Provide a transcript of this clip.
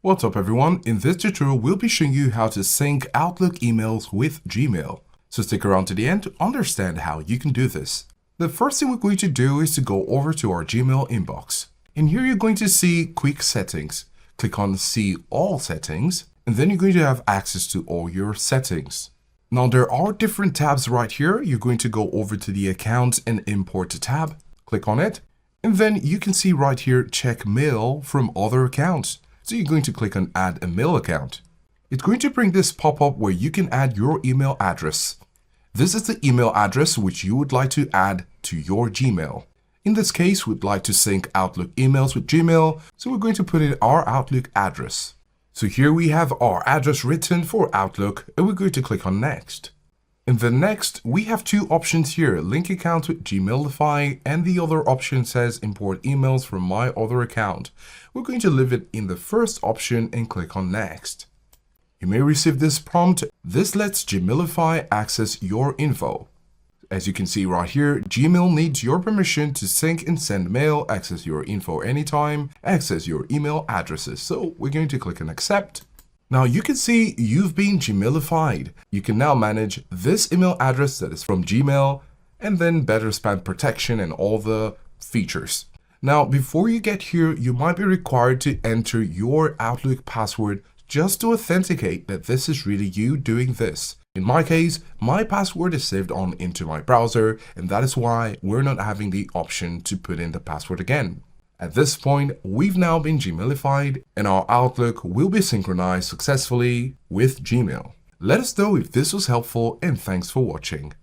What's up everyone, in this tutorial we'll be showing you how to sync Outlook emails with Gmail. So stick around to the end to understand how you can do this. The first thing we're going to do is to go over to our Gmail inbox. In here you're going to see Quick Settings. Click on See All Settings and then you're going to have access to all your settings. Now there are different tabs right here. You're going to go over to the Account and Import tab. Click on it and then you can see right here Check Mail from Other Accounts. So you're going to click on Add a Mail Account. It's going to bring this pop-up where you can add your email address. This is the email address which you would like to add to your Gmail. In this case, we'd like to sync Outlook emails with Gmail, so we're going to put in our Outlook address. So here we have our address written for Outlook and we're going to click on Next. In the next, we have two options here, link account with Gmailify, and the other option says import emails from my other account. We're going to leave it in the first option and click on Next. You may receive this prompt. This lets Gmailify access your info. As you can see right here, Gmail needs your permission to sync and send mail, access your info anytime, access your email addresses. So we're going to click on Accept. Now you can see you've been Gmailified. You can now manage this email address that is from Gmail and then better spam protection and all the features. Now before you get here, you might be required to enter your Outlook password just to authenticate that this is really you doing this. In my case, my password is saved on into my browser and that is why we're not having the option to put in the password again. At this point, we've now been Gmailified and our Outlook will be synchronized successfully with Gmail. Let us know if this was helpful and thanks for watching.